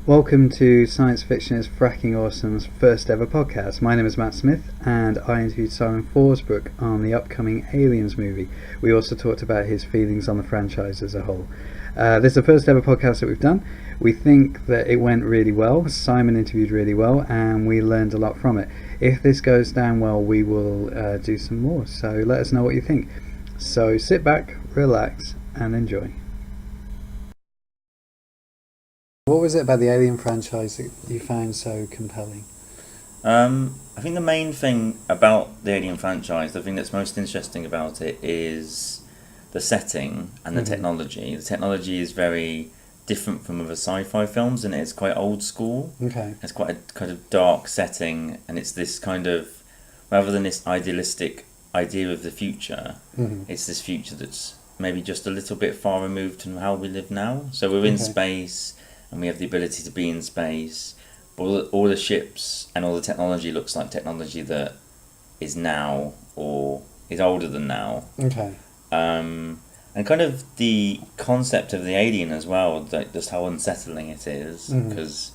Welcome to Science Fictionist Fracking Awesome's first ever podcast. My name is Matt Smith and I interviewed Simon Forsbrook on the upcoming Aliens movie. We also talked about his feelings on the franchise as a whole. This is the first ever podcast that we've done. We think that it went really well. Simon interviewed really well and we learned a lot from it. If this goes down well, we will do some more. So let us know what you think. So sit back, relax and enjoy. What was it about the Alien franchise that you found so compelling? I think the main thing about the Alien franchise, the thing that's most interesting about it is the setting and the technology. The technology is very different from other sci-fi films and it's quite old school. Okay. It's quite a kind of dark setting and it's this kind of, rather than this idealistic idea of the future, it's this future that's maybe just a little bit far removed from how we live now. So we're in space and we have the ability to be in space. But all the ships and all the technology looks like technology that is now or is older than now. Okay. And kind of the concept of the alien as well, like just how unsettling it is, because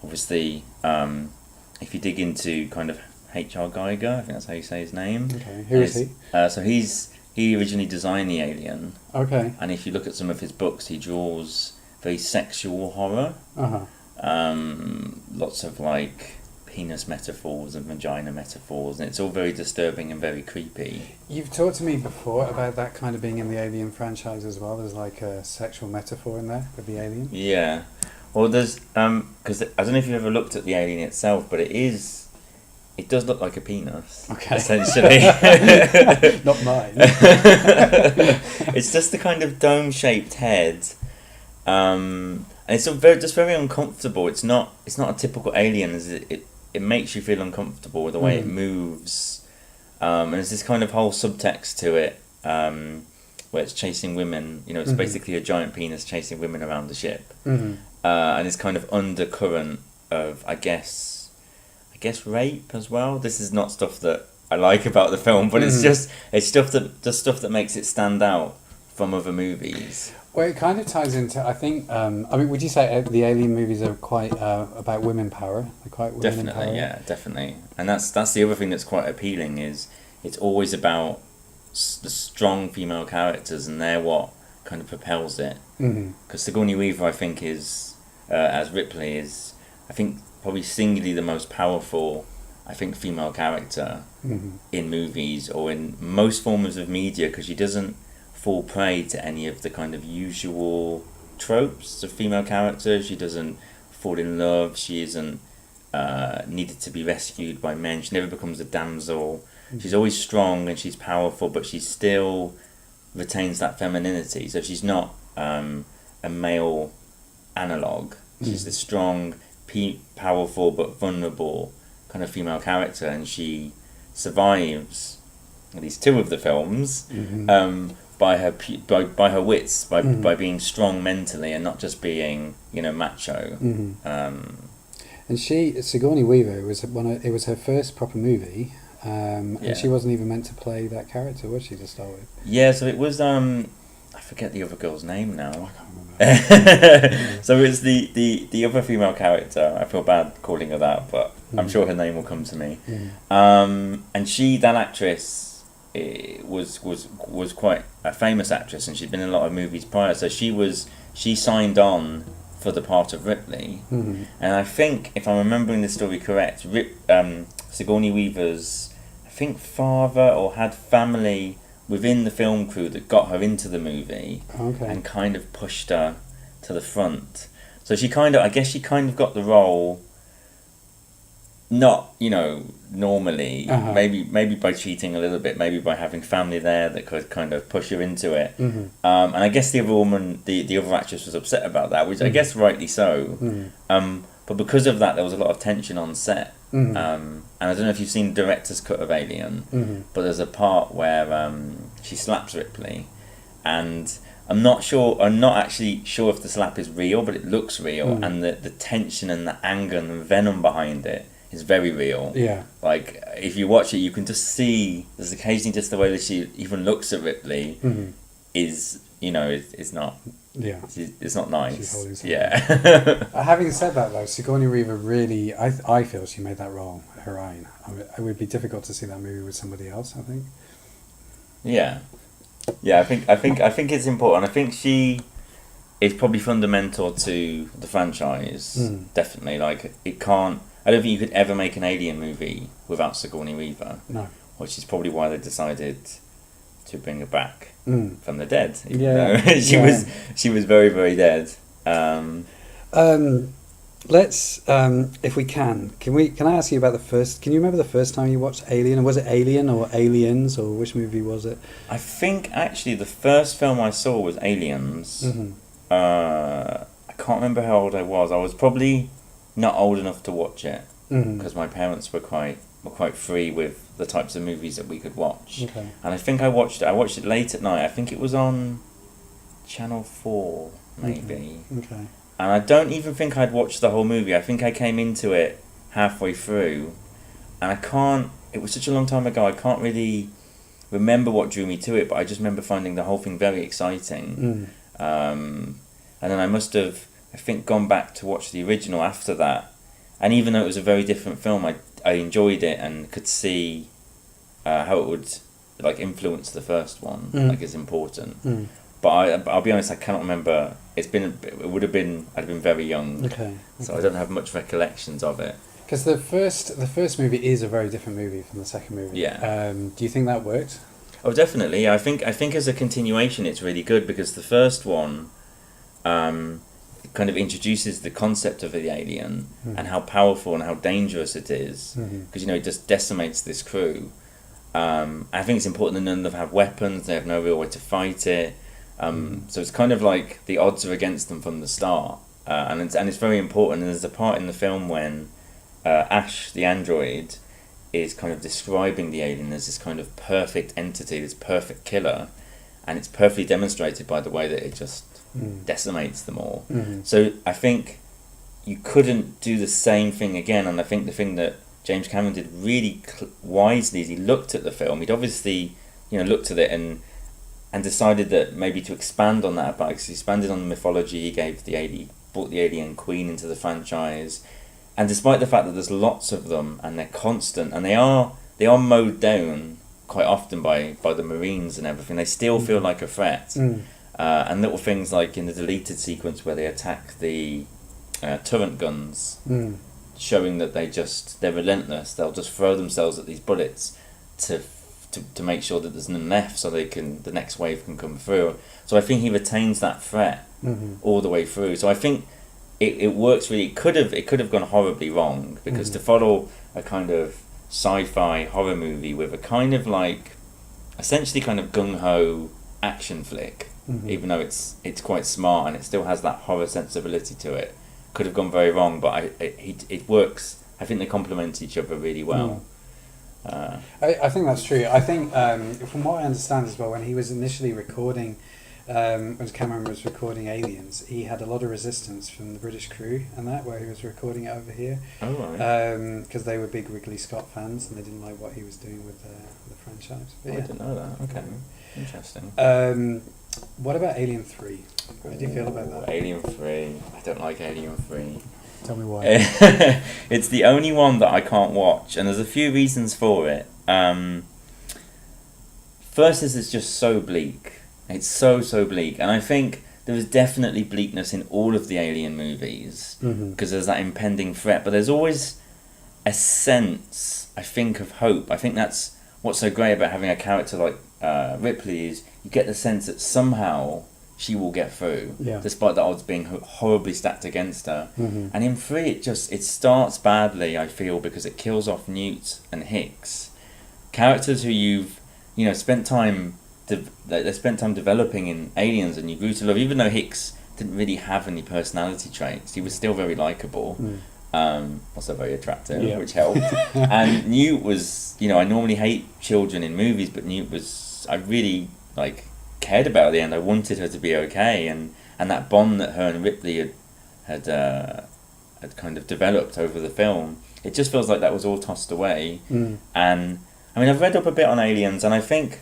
obviously if you dig into kind of H.R. Geiger, I think that's how you say his name. Okay, who is he? So he originally designed the alien. Okay. And if you look at some of his books, he draws very sexual horror. Lots of like penis metaphors and vagina metaphors, and it's all very disturbing and very creepy. You've talked to me before about that kind of being in the Alien franchise as well. There's like a sexual metaphor in there with the alien. Yeah. Well, there's because I don't know if you've ever looked at the alien itself, but it does look like a penis. Okay. Essentially. Not mine. It's just the kind of dome-shaped head. And it's just very uncomfortable. It's not a typical alien. It makes you feel uncomfortable with the way it moves. And there's this kind of whole subtext to it, where it's chasing women. You know, it's basically a giant penis chasing women around the ship. And it's kind of undercurrent of, I guess rape as well. This is not stuff that I like about the film, but it's stuff that makes it stand out from other movies. Well, it kind of ties into, I think, would you say the Alien movies are quite about women power? They're quite women in power? Definitely, yeah, definitely. And that's the other thing that's quite appealing is it's always about the strong female characters, and they're what kind of propels it. Because Sigourney Weaver, I think, is as Ripley is, I think, probably singularly the most powerful, I think, female character in movies or in most forms of media, because she doesn't fall prey to any of the kind of usual tropes of female characters. She doesn't fall in love. She isn't needed to be rescued by men. She never becomes a damsel. She's always strong and she's powerful, but she still retains that femininity. So she's not a male analogue. She's this strong, powerful but vulnerable kind of female character, and she survives at least two of the films by her wits, by being strong mentally and not just being, macho. And Sigourney Weaver, it was her first proper movie, and she wasn't even meant to play that character, was she, to start with? Yeah, so it was I forget the other girl's name now. I can't remember. So it's the other female character. I feel bad calling her that, but I'm sure her name will come to me. And that actress, was quite a famous actress, and she'd been in a lot of movies prior. So she signed on for the part of Ripley, and I think, if I'm remembering the story correct, Sigourney Weaver's, I think, father or had family within the film crew that got her into the movie and kind of pushed her to the front. So she kind of got the role, not, normally, maybe by cheating a little bit, maybe by having family there that could kind of push her into it. And I guess the other woman, the other actress, was upset about that, which I guess rightly so. But because of that, there was a lot of tension on set. And I don't know if you've seen the director's cut of Alien, but there's a part where she slaps Ripley, and I'm not actually sure if the slap is real, but it looks real, and the tension and the anger and the venom behind it is very real. Yeah. Like, if you watch it, you can just see, there's occasionally just the way that she even looks at Ripley is, is not Yeah. It's not nice. She's holding something. Yeah. Having said that, though, Sigourney Weaver really, I feel she made that role her own. I mean, it would be difficult to see that movie with somebody else, I think. Yeah. Yeah, I think it's important. I think she is probably fundamental to the franchise. Definitely. Like, it can't... I don't think you could ever make an Alien movie without Sigourney Weaver. No. Which is probably why they decided to bring her back from the dead. Yeah. She was very, very dead. Let's, if we can I ask you about the first... Can you remember the first time you watched Alien? Or was it Alien or Aliens, or which movie was it? I think, actually, the first film I saw was Aliens. I can't remember how old I was. I was probably not old enough to watch it, because my parents were quite free with the types of movies that we could watch. Okay. And I think I watched it late at night. I think it was on Channel 4, maybe. Okay. And I don't even think I'd watched the whole movie. I think I came into it halfway through, and it was such a long time ago, I can't really remember what drew me to it, but I just remember finding the whole thing very exciting. And then I must have, I think, gone back to watch the original after that. And even though it was a very different film, I enjoyed it and could see how it would like influence the first one. Like, it's important. But I'll be honest, I cannot remember. I'd been very young. Okay. So I don't have much recollections of it. Because the first movie is a very different movie from the second movie. Yeah. Do you think that worked? Oh, definitely. I think as a continuation, it's really good, because the first one kind of introduces the concept of the alien and how powerful and how dangerous it is, because it just decimates this crew. I think it's important that none of them have weapons. They have no real way to fight it. So it's kind of like the odds are against them from the start, and it's very important. And there's a part in the film when Ash, the android, is kind of describing the alien as this kind of perfect entity, this perfect killer, and it's perfectly demonstrated by the way that it just decimates them all. So I think you couldn't do the same thing again, and I think the thing that James Cameron did really wisely is he looked at the film. He'd obviously looked at it and decided that maybe to expand on that, because he expanded on the mythology. He brought the alien queen into the franchise, and despite the fact that there's lots of them and they're constant and they are mowed down quite often by the Marines and everything, they still feel like a threat. And little things like in the deleted sequence where they attack the turret guns, showing that they're relentless. They'll just throw themselves at these bullets to make sure that there's none left, so the next wave can come through. So I think he retains that threat all the way through. So I think it works really. It could have gone horribly wrong, because to follow a kind of sci-fi horror movie with a kind of like essentially kind of gung-ho action flick, even though it's quite smart and it still has that horror sensibility to it, could have gone very wrong. But it works. I think they complement each other really well. I think that's true. I think from what I understand as well, when he was initially recording, when Cameron was recording Aliens, he had a lot of resistance from the British crew and that, where he was recording it over here. Oh, right. Because they were big Ridley Scott fans and they didn't like what he was doing with the franchise. But I didn't know that. Okay, interesting. What about Alien 3? How do you feel about that? Alien 3. I don't like Alien 3. Tell me why. It's the only one that I can't watch, and there's a few reasons for it. First is it's just so bleak. It's so bleak, and I think there is definitely bleakness in all of the Alien movies, because there's that impending threat, but there's always a sense, I think, of hope. I think that's what's so great about having a character like Ripley, is you get the sense that somehow she will get through, despite the odds being horribly stacked against her. And in 3, it starts badly, I feel, because it kills off Newt and Hicks, characters who you've spent time developing in Aliens, and you grew to love. Even though Hicks didn't really have any personality traits, he was still very likable, also very attractive, which helped. And Newt was, I normally hate children in movies, but Newt was, I really cared about at the end. I wanted her to be okay, and that bond that her and Ripley had kind of developed over the film, it just feels like that was all tossed away. And I mean, I've read up a bit on Aliens, and I think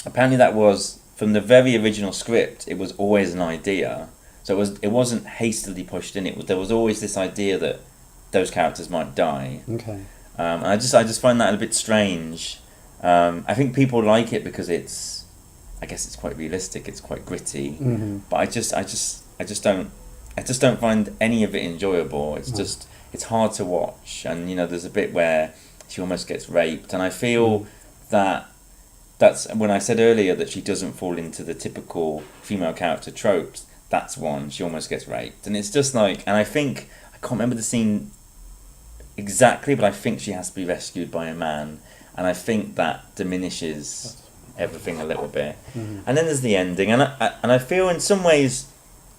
apparently that was from the very original script, it was always an idea. So it wasn't hastily pushed in. There was always this idea that those characters might die. Okay. And I just find that a bit strange. I think people like it because I guess it's quite realistic. It's quite gritty. Mm-hmm. But I just don't find any of it enjoyable. It's hard to watch. And there's a bit where she almost gets raped, and I feel that's when I said earlier that she doesn't fall into the typical female character tropes. That's one. She almost gets raped, and it's just like, and I think I can't remember the scene exactly, but I think she has to be rescued by a man, and I think that diminishes everything a little bit. Mm-hmm. And then there's the ending, and I feel in some ways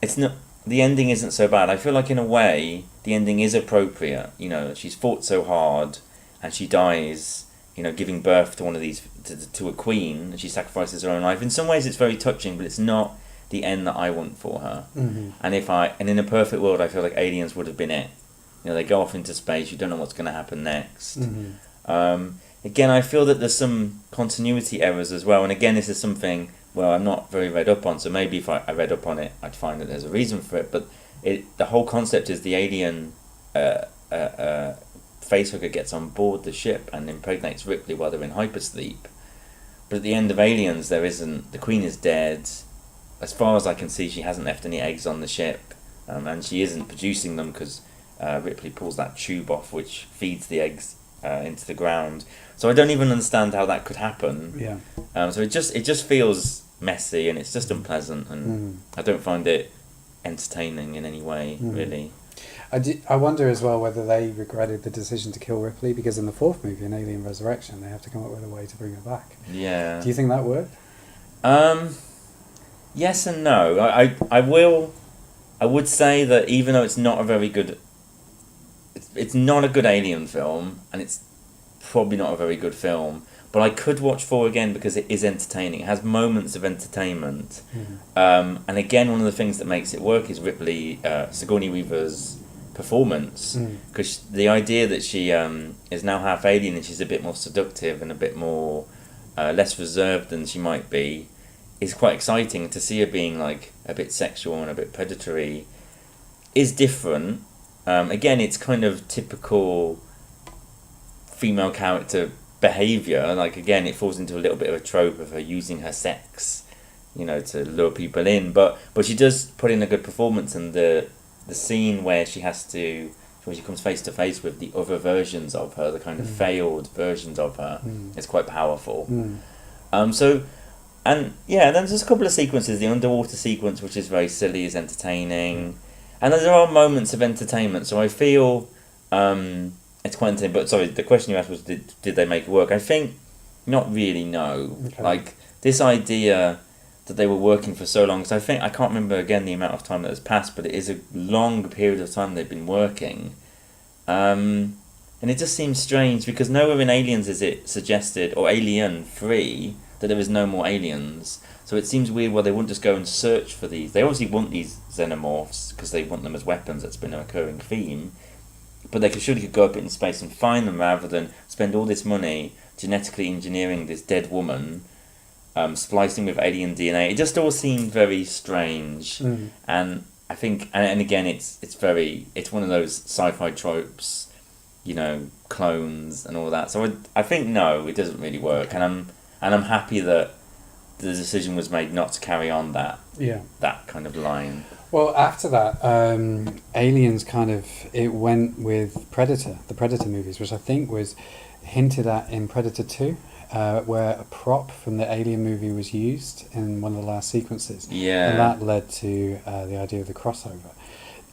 it's not, the ending isn't so bad. I feel like in a way the ending is appropriate. She's fought so hard, and she dies, giving birth to one of these to a queen, and she sacrifices her own life. In some ways it's very touching, but it's not the end that I want for her. Mm-hmm. And in a perfect world, I feel like Aliens would have been it. They go off into space, you don't know what's going to happen next. Mm-hmm. Again, I feel that there's some continuity errors as well, and again, this is something where I'm not very read up on, so maybe if I read up on it, I'd find that there's a reason for it, but the whole concept is the alien facehugger gets on board the ship and impregnates Ripley while they're in hypersleep. But at the end of Aliens, the Queen is dead. As far as I can see, she hasn't left any eggs on the ship, and she isn't producing them because Ripley pulls that tube off which feeds the eggs into the ground. So I don't even understand how that could happen. Yeah. So it just feels messy, and it's just unpleasant, and I don't find it entertaining in any way, really. I wonder as well whether they regretted the decision to kill Ripley, because in the fourth movie, in Alien Resurrection, they have to come up with a way to bring her back. Yeah. Do you think that worked? Yes and no. I would say that even though it's not a very good, it's not a good Alien film, and it's probably not a very good film, but I could watch 4 again because it is entertaining. It has moments of entertainment. And again, one of the things that makes it work is Ripley, Sigourney Weaver's performance, because the idea that she is now half alien and she's a bit more seductive and a bit more less reserved than she might be is quite exciting. To see her being like a bit sexual and a bit predatory is different. Again, it's kind of typical female character behaviour. Like, again, it falls into a little bit of a trope of her using her sex, to lure people in. But she does put in a good performance, and the scene where she comes face to face with the other versions of her, the kind of failed versions of her, is quite powerful. And then there's a couple of sequences. The underwater sequence, which is very silly, is entertaining. And there are moments of entertainment, so I feel it's quite entertaining. But sorry, the question you asked was, did they make it work? I think not really, no. Okay. Like, this idea that they were working for so long, so I can't remember again the amount of time that has passed, but it is a long period of time they've been working. And it just seems strange, because nowhere in Aliens is it suggested, or Alien 3, that there is no more aliens. So it seems weird why they wouldn't just go and search for these. They obviously want these xenomorphs because they want them as weapons. That's been a recurring theme. But they surely could go up in space and find them, rather than spend all this money genetically engineering this dead woman, splicing with alien DNA. It just all seemed very strange. And I think, and again, it's one of those sci-fi tropes, clones and all that. So I think no, it doesn't really work. And I'm happy that the decision was made not to carry on that kind of line. Well, after that, Aliens it went with Predator, the Predator movies, which I think was hinted at in Predator 2, where a prop from the Alien movie was used in one of the last sequences. Yeah. And that led to the idea of the crossover.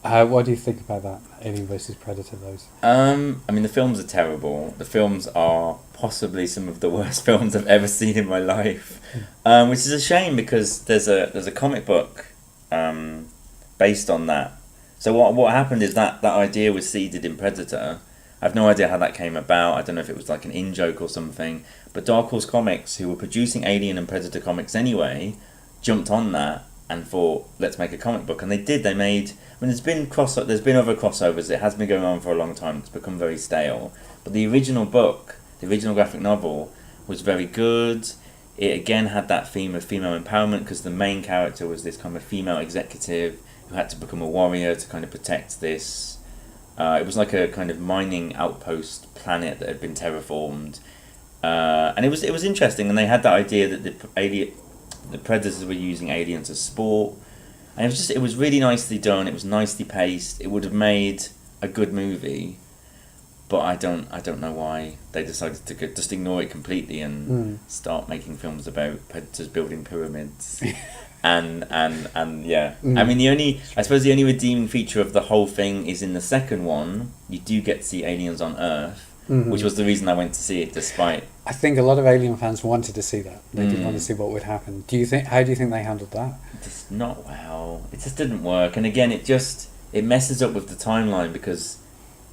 What do you think about that, Alien versus Predator, those? The films are terrible. The films are possibly some of the worst films I've ever seen in my life, which is a shame, because there's a comic book based on that. So what happened is that idea was seeded in Predator. I have no idea how that came about. I don't know if it was like an in-joke or something, but Dark Horse Comics, who were producing Alien and Predator comics anyway, jumped on that and thought, let's make a comic book. And they did. They made... there's been other crossovers. It has been going on for a long time. It's become very stale. But the original book, the original graphic novel, was very good. it again had that theme of female empowerment, because the main character was this kind of female executive who had to become a warrior to kind of protect this. It was like a kind of mining outpost planet that had been terraformed, and it was interesting. And they had that idea that the predators were using aliens as sport, and it was really nicely done. It was nicely paced. It would have made a good movie, but I don't know why they decided to just ignore it completely and start making films about predators building pyramids. And yeah, I mean I suppose the only redeeming feature of the whole thing is in the second one you do get to see aliens on Earth, which was the reason I went to see it. Despite, I think a lot of Alien fans wanted to see that. They did want to see what would happen. How do you think they handled that? Just not well. It just didn't work, and again it messes up with the timeline, because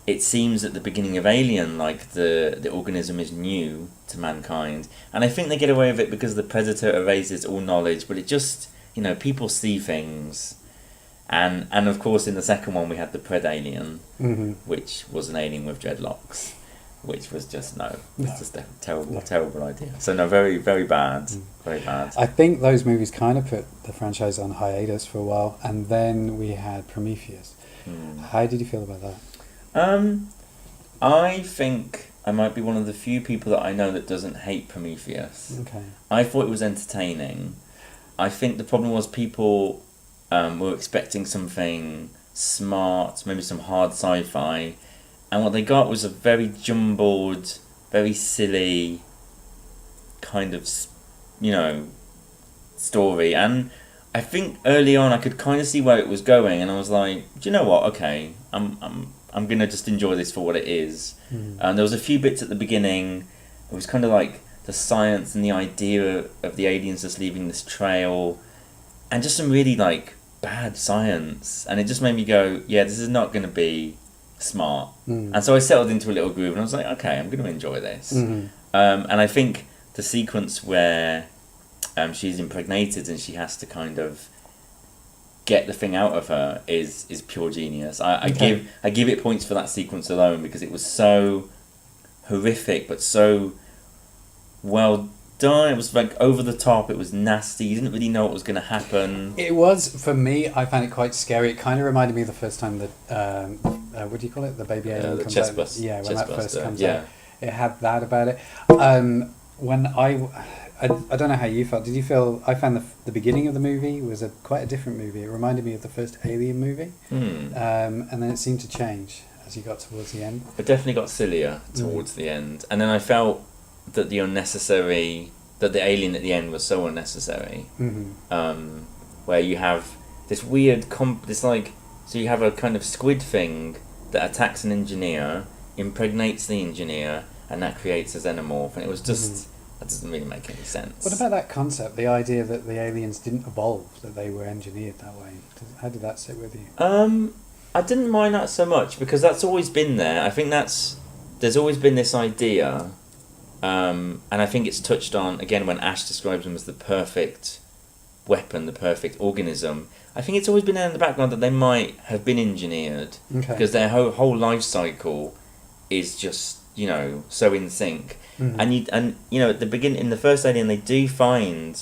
it seems at the beginning of Alien like the organism is new to mankind, and I think they get away with it because the Predator erases all knowledge, but it just, people see things, and of course in the second one we had the Pred-Alien, which was an alien with dreadlocks, which was just it's just a terrible idea. So no, very, very bad, very bad. I think those movies kind of put the franchise on hiatus for a while, and then we had Prometheus. How did you feel about that? I think I might be one of the few people that I know that doesn't hate Prometheus. Okay. I thought it was entertaining. I think the problem was people were expecting something smart, maybe some hard sci-fi, and what they got was a very jumbled, very silly kind of, story. And I think early on I could kind of see where it was going, and I was like, do you know what? Okay, I'm gonna just enjoy this for what it is. And there was a few bits at the beginning. It was kind of like the science and the idea of the aliens just leaving this trail, and just some really like bad science. And it just made me go, yeah, this is not gonna be smart. And so I settled into a little groove, and I was like, okay, I'm gonna enjoy this. And I think the sequence where she's impregnated and she has to kind of get the thing out of her is pure genius. I give it points for that sequence alone, because it was so horrific but so well done. It was like over the top. It was nasty. You didn't really know what was going to happen. It was, for me, I found it quite scary. It kind of reminded me of the first time that what do you call it, the baby alien the comes chest out. bust. Yeah, when chest that first buster. comes Yeah. out, it had that about it. When I don't know how you felt. Did you feel? I found the beginning of the movie was quite a different movie. It reminded me of the first Alien movie, and then it seemed to change as you got towards the end. It definitely got sillier towards the end, and then I felt that the alien at the end was so unnecessary. Where you have this weird so you have a kind of squid thing that attacks an engineer, impregnates the engineer, and that creates a xenomorph, and it was just. That doesn't really make any sense. What about that concept, the idea that the aliens didn't evolve, that they were engineered that way? How did that sit with you? I didn't mind that so much, because that's always been there. I think there's always been this idea, and I think it's touched on, again, when Ash describes them as the perfect weapon, the perfect organism. I think it's always been there in the background that they might have been engineered, because their whole life cycle is just, so in sync. And at the beginning, in the first Alien, they do find,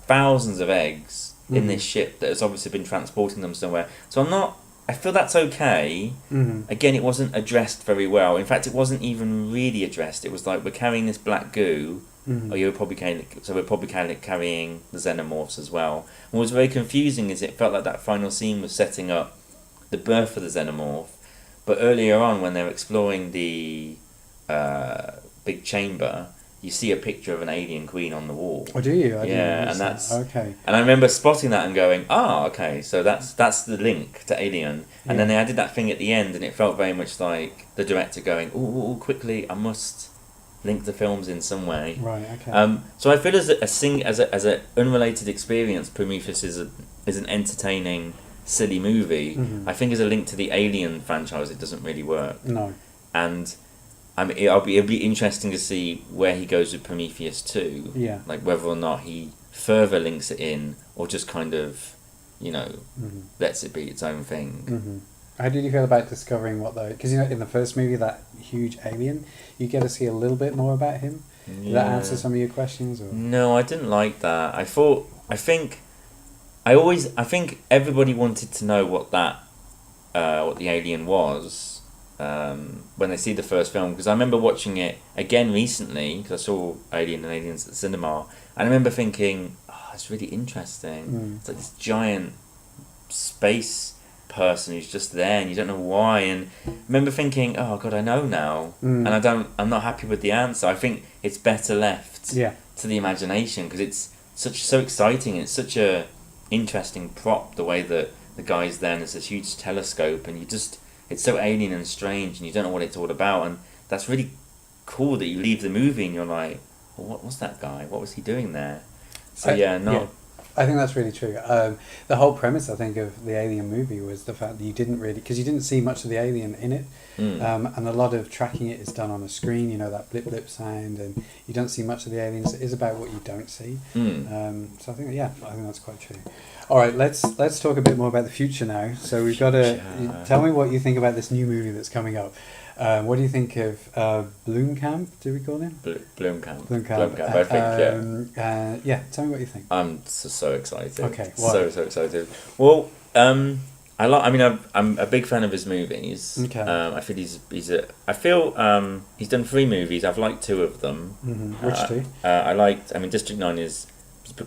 thousands of eggs in this ship that has obviously been transporting them somewhere. So I feel that's okay. Again, it wasn't addressed very well. In fact, it wasn't even really addressed. It was like, we're carrying this black goo, or we're probably carrying the xenomorphs as well. And what was very confusing is it felt like that final scene was setting up the birth of the xenomorph, but earlier on, when they're exploring the big chamber, you see a picture of an alien queen on the wall. Oh, do you? And that's okay. And I remember spotting that and going, okay, so that's the link to Alien. And then they added that thing at the end, and it felt very much like the director going, "Ooh, quickly, I must link the films in some way." Right. Okay. So I feel as a unrelated experience, Prometheus is an entertaining, silly movie. I think as a link to the Alien franchise, it doesn't really work. No. And it'll be interesting to see where he goes with Prometheus 2. Yeah. Like whether or not he further links it in, or just kind of, lets it be its own thing. How did you feel about discovering because in the first movie, that huge alien, you get to see a little bit more about him. Did that answer some of your questions? Or? No, I didn't like that. I think everybody wanted to know what the alien was when they see the first film, because I remember watching it again recently because I saw Alien and Aliens at the cinema, and I remember thinking, oh, it's really interesting. It's like this giant space person who's just there and you don't know why, and I remember thinking, oh god, I know now, and I'm not happy with the answer. I think it's better left to the imagination, because it's so exciting. It's such a interesting prop, the way that the guy's there and there's this huge telescope, and it's so alien and strange and you don't know what it's all about, and that's really cool that you leave the movie and you're like, well, what was that guy, what was he doing there? So I think that's really true. The whole premise, I think, of the Alien movie was the fact that you didn't see much of the alien in it, and a lot of tracking it is done on a screen. You know, that blip blip sound, and you don't see much of the aliens. It is about what you don't see. So I think that's quite true. All right, let's talk a bit more about the future now. So we've got to tell me what you think about this new movie that's coming up. What do you think of Blomkamp? Do we call him? Blomkamp. I think. Tell me what you think. I'm so excited. Okay, why? So excited. Well, I'm a big fan of his movies. Okay. I feel he's done 3 movies. I've liked 2 of them. Mm-hmm. Which 2? District 9 is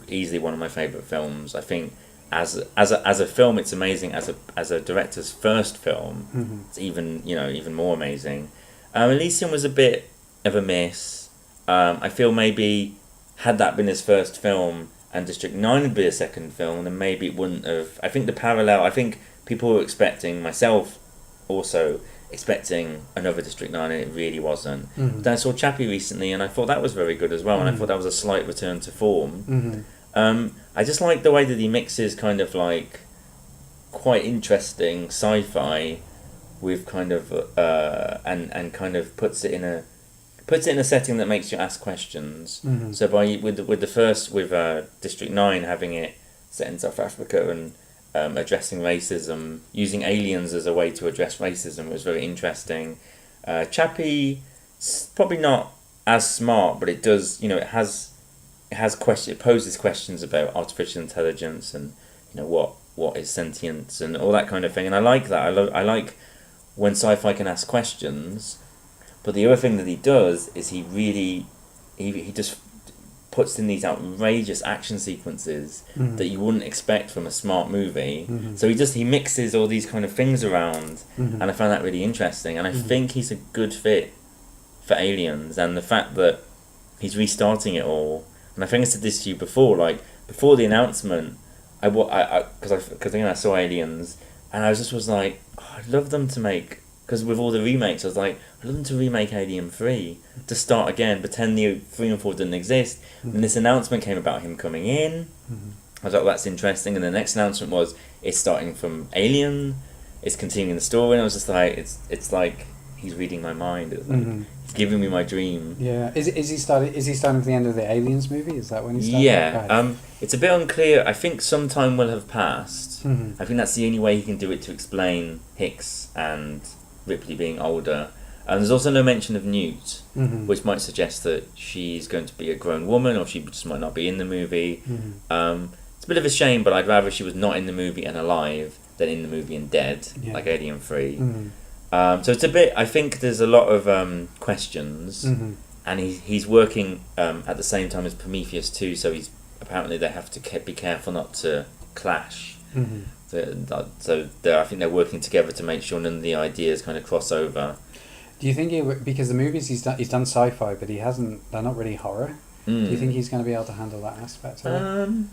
easily one of my favourite films. I think as a film, it's amazing. As a director's first film, it's even more amazing. Elysium was a bit of a miss. I feel maybe had that been his first film and District 9 would be a second film, then maybe it wouldn't have. I think people were expecting, myself also expecting, another District 9, and it really wasn't. But then I saw Chappie recently and I thought that was very good as well, and I thought that was a slight return to form. I just like the way that he mixes kind of like quite interesting sci-fi with kind of and kind of puts it in a setting that makes you ask questions. So with District 9 having it set in South Africa and addressing racism, using aliens as a way to address racism, was very interesting. Chappie, probably not as smart, but it does, it poses questions about artificial intelligence and what is sentience and all that kind of thing, and I like that. I like when sci-fi can ask questions, but the other thing that he does is he just puts in these outrageous action sequences that you wouldn't expect from a smart movie. So he mixes all these kind of things around, and I found that really interesting, and I think he's a good fit for Aliens, and the fact that he's restarting it all. And I think I said this to you before, like before the announcement, because I saw Aliens, and I was like, oh, I'd love them to make, because with all the remakes, I was like, I'd love them to remake Alien 3, to start again, pretend the 3 and 4 didn't exist. And this announcement came about him coming in. I was like, well, that's interesting. And the next announcement was, it's starting from Alien, it's continuing the story, and I was just like, it's like he's reading my mind. It's like, he's giving me my dream. Yeah. Is he starting with the end of the Aliens movie? Is that when he started? Yeah. Right. It's a bit unclear. I think some time will have passed. I think that's the only way he can do it, to explain Hicks and Ripley being older. And there's also no mention of Newt, which might suggest that she's going to be a grown woman, or she just might not be in the movie. It's a bit of a shame, but I'd rather she was not in the movie and alive than in the movie and dead, like Alien 3. So it's a bit, I think there's a lot of questions, and he's working at the same time as Prometheus 2, so apparently they have to be careful not to clash. So I think they're working together to make sure none of the ideas kind of cross over. Do you think because the movies he's done sci-fi, but they're not really horror. Do you think he's going to be able to handle that aspect of it?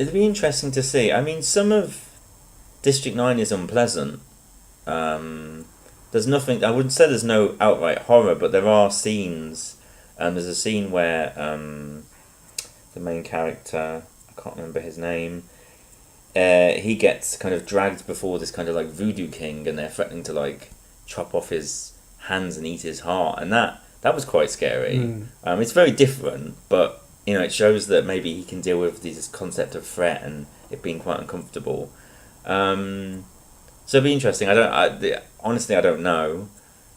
It'd be interesting to see. I mean, some of District 9 is unpleasant. There's nothing, I wouldn't say there's no outright horror, but there are scenes. There's a scene where the main character, I can't remember his name, he gets kind of dragged before this kind of like voodoo king, and they're threatening to like chop off his hands and eat his heart, and that was quite scary. It's very different, but it shows that maybe he can deal with this concept of threat and it being quite uncomfortable. So it'd be interesting. Honestly, I don't know.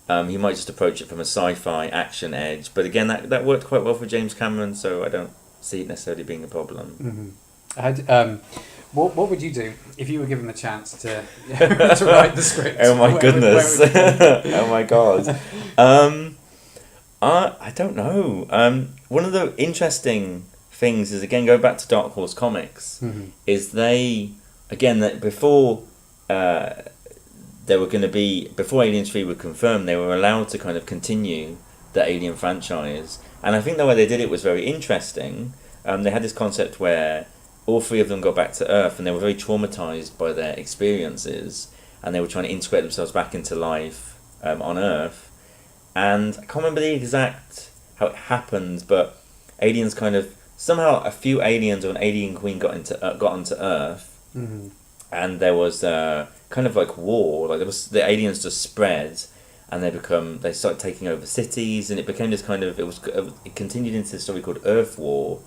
He might just approach it from a sci-fi action edge, but again, that worked quite well for James Cameron, so I don't see it necessarily being a problem. What would you do if you were given the chance to to write the script? Oh my goodness! Oh my god! I don't know. One of the interesting things is, again, go back to Dark Horse Comics, is that before before Aliens 3 were confirmed, they were allowed to kind of continue the Alien franchise, and I think the way they did it was very interesting. They had this concept where all three of them got back to Earth, and they were very traumatized by their experiences, and they were trying to integrate themselves back into life on Earth. And I can't remember the exact how it happened, but aliens kind of somehow a few aliens or an alien queen got onto Earth, and there was kind of like war. Like the aliens just spread, and they started taking over cities, and it became this kind of it continued into this story called Earth War.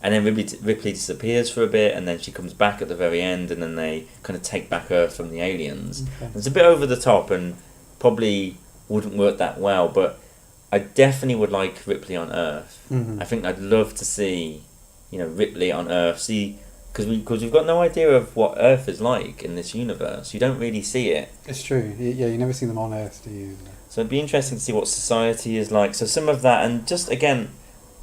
And then Ripley disappears for a bit, and then she comes back at the very end, and then they kind of take back Earth from the aliens. Okay. It's a bit over the top and probably wouldn't work that well, but I definitely would like Ripley on Earth. I think I'd love to see, Ripley on Earth. Because we've got no idea of what Earth is like in this universe. You don't really see it. It's true. Yeah, you never see them on Earth, do you? So it'd be interesting to see what society is like. So some of that, and just again,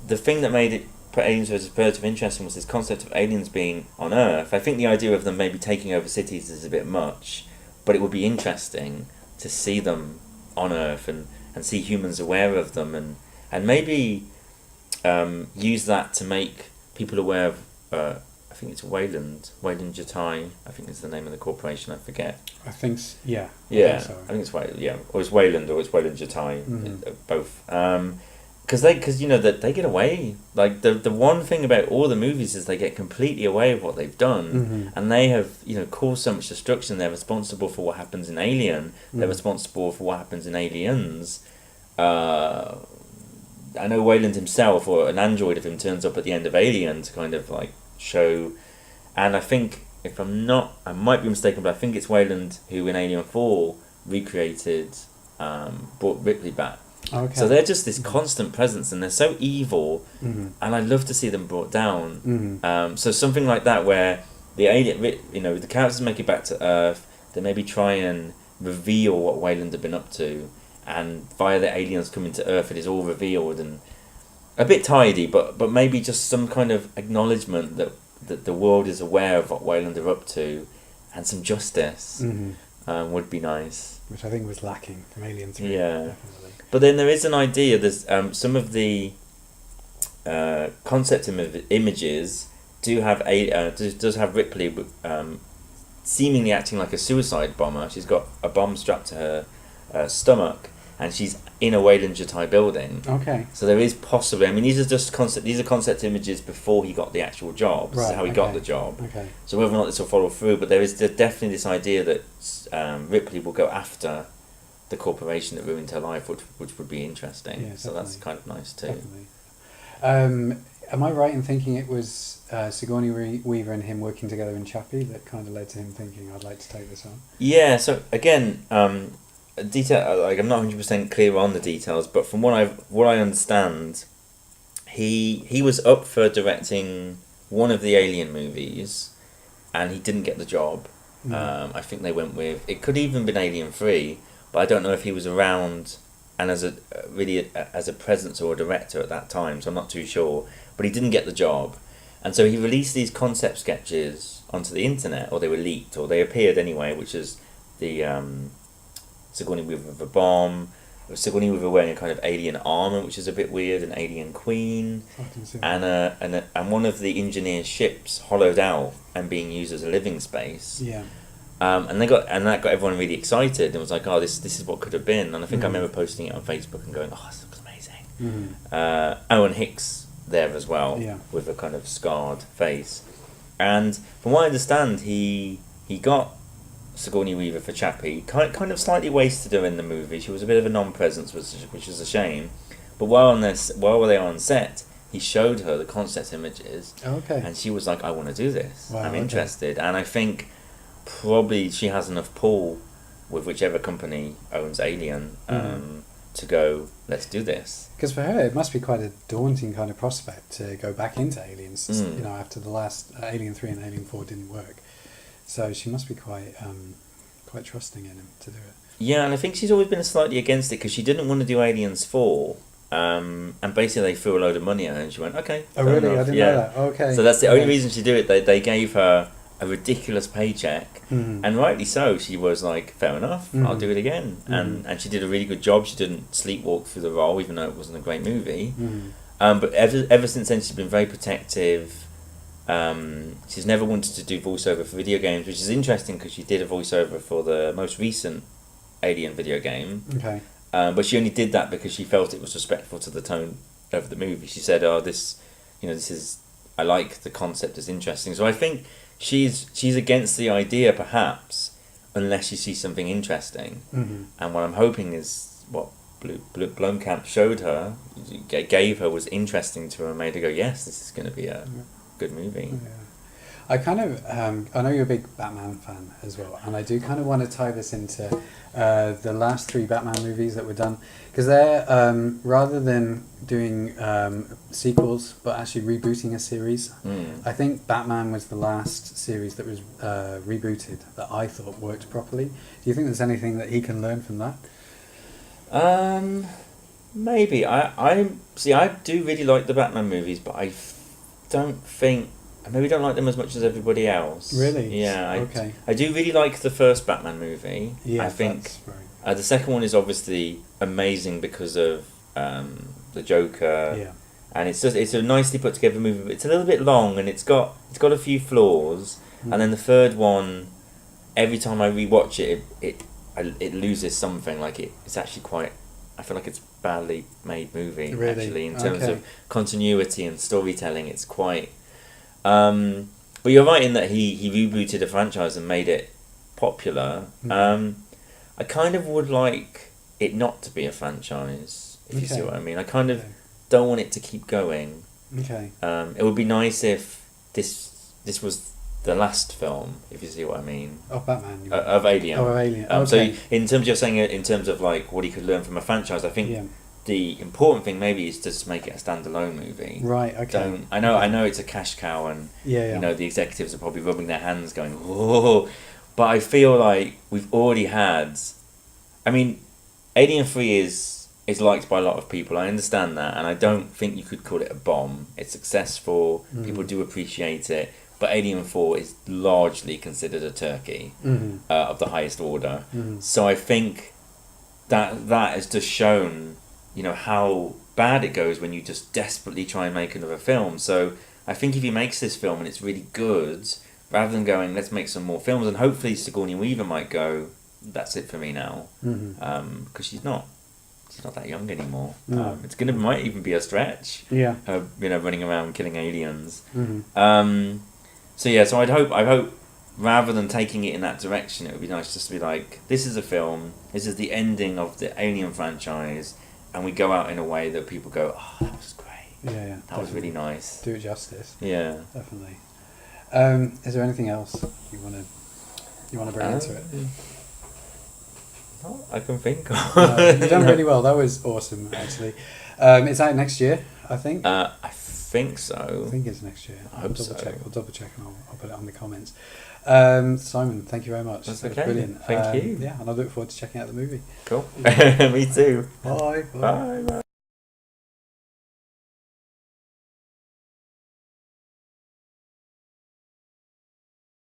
the thing that made it Aliens vs. Birds of interesting was this concept of aliens being on Earth. I think the idea of them maybe taking over cities is a bit much, but it would be interesting to see them on Earth and see humans aware of them, and maybe use that to make people aware of I think it's Weyland Jatai, I think is the name of the corporation, I forget. I think yeah. I think it's or it's Weyland or it's Weyland Jatai, both. Because they get away. Like the one thing about all the movies is they get completely away with what they've done, and they have caused so much destruction. They're responsible for what happens in Alien. They're responsible for what happens in Aliens. I know Weyland himself, or an android of him, turns up at the end of Alien to kind of like show. And I think, if I might be mistaken, but I think it's Weyland who in Alien 4 recreated, brought Ripley back. Okay. So they're just this constant presence, and they're so evil, and I'd love to see them brought down. So something like that, where the alien, the characters make it back to Earth, they maybe try and reveal what Weyland had been up to, and via the aliens coming to Earth, it is all revealed, and a bit tidy, but maybe just some kind of acknowledgement that the world is aware of what Weyland are up to, and some justice would be nice. Which I think was lacking from Alien 3. Yeah. Definitely. But then there is an idea, there's some of the concept images does have Ripley seemingly acting like a suicide bomber. She's got a bomb strapped to her stomach, and she's in a Weyland Jatai building. Okay. So there is possibly, these are concept images before he got the actual job. This is how he got the job. Okay. So whether or not this will follow through, but there's definitely this idea that Ripley will go after the corporation that ruined her life, which would be interesting. Yeah, so that's kind of nice too. Definitely. Am I right in thinking it was Sigourney Weaver and him working together in Chappie that kind of led to him thinking, I'd like to take this on? Yeah, so again, detail, like I'm not 100% clear on the details, but from what I understand, he was up for directing one of the Alien movies, and he didn't get the job. I think they went with, it could even been Alien 3, but I don't know if he was around and as a presence or a director at that time, so I'm not too sure. But he didn't get the job, and so he released these concept sketches onto the internet, or they were leaked, or they appeared anyway, which is the Sigourney Weaver with a bomb, Sigourney Weaver wearing a kind of alien armour, which is a bit weird, an alien queen, and one of the engineer's ships hollowed out and being used as a living space. Yeah. And that got everyone really excited, and was like, oh, this is what could have been. And I think I remember posting it on Facebook and going, oh, this looks amazing. Owen Hicks there as well, with a kind of scarred face. And from what I understand, he got Sigourney Weaver for Chappie, kind of slightly wasted her in the movie. She was a bit of a non-presence, which is a shame. But while they were on set, he showed her the concept images, and she was like, I want to do this. I'm interested. And I think probably she has enough pull with whichever company owns Alien to go, let's do this. Because for her, it must be quite a daunting kind of prospect to go back into Aliens, you know, after the last Alien 3 and Alien 4 didn't work. So she must be quite trusting in him to do it. Yeah, and I think she's always been slightly against it because she didn't want to do Aliens 4. And basically they threw a load of money at her and she went, okay. Oh, really? Enough. I didn't know that. Okay. So that's the only reason she did it. They gave her a ridiculous paycheck, and rightly so. She was like, fair enough, I'll do it again. And she did a really good job. She didn't sleepwalk through the role, even though it wasn't a great movie. But ever since then, she's been very protective. She's never wanted to do voiceover for video games, which is interesting because she did a voiceover for the most recent Alien video game. Okay. But she only did that because she felt it was respectful to the tone of the movie. She said, "Oh, this is, I like the concept, it's interesting." So I think she's against the idea, perhaps, unless she sees something interesting. And what I'm hoping is what Blomkamp showed her, gave her, was interesting to her and made her go, "Yes, this is going to be a good movie." Yeah. I kind of, I know you're a big Batman fan as well, and I do kind of want to tie this into the last 3 Batman movies that were done, because they're, rather than doing sequels, but actually rebooting a series, I think Batman was the last series that was rebooted that I thought worked properly. Do you think there's anything that he can learn from that? Maybe. I do really like the Batman movies, but I don't think... I maybe don't like them as much as everybody else. Really? Yeah. Okay. I do really like the first Batman movie. Yeah, I think right. the second one is obviously amazing because of the Joker. Yeah. And it's a nicely put together movie. But it's a little bit long and it's got a few flaws. And then the third one, every time I rewatch it, it loses something. Like it's actually quite... I feel like it's a badly made movie. Really? Actually, in terms of continuity and storytelling. It's quite... but you're right in that he rebooted a franchise and made it popular. I kind of would like it not to be a franchise, if you see what I mean. I kind of don't want it to keep going. Okay. It would be nice if this was the last film, if you see what I mean. Of Batman. Of Alien. Oh, of Alien. Okay. So in terms of you're saying in terms of like what he could learn from a franchise, I think the important thing maybe is just make it a standalone movie. Right. Okay. I know it's a cash cow, and you know the executives are probably rubbing their hands, going, "Oh," but I feel like we've already had. I mean, Alien 3 is liked by a lot of people. I understand that, and I don't think you could call it a bomb. It's successful. People do appreciate it, but Alien 4 is largely considered a turkey of the highest order. So I think that has just shown, you know, how bad it goes when you just desperately try and make another film. So I think if he makes this film and it's really good, rather than going, let's make some more films, and hopefully Sigourney Weaver might go, that's it for me now, because she's not that young anymore. Might even be a stretch. Yeah. You know, running around killing aliens. So I'd hope rather than taking it in that direction, it would be nice just to be like, this is a film, this is the ending of the Alien franchise, and we go out in a way that people go, oh, that was great. Yeah. That was really nice. Do it justice. Yeah. Definitely. Is there anything else you want to bring into it? Not I can think of. No, you've done really well. That was awesome, actually. It's out next year, I think. I think so. I think it's next year. I hope so. I'll double check and I'll put it on the comments. Simon, thank you very much. That's that okay. was brilliant. Thank you. Yeah, and I look forward to checking out the movie. Cool. Me too. Bye. Bye.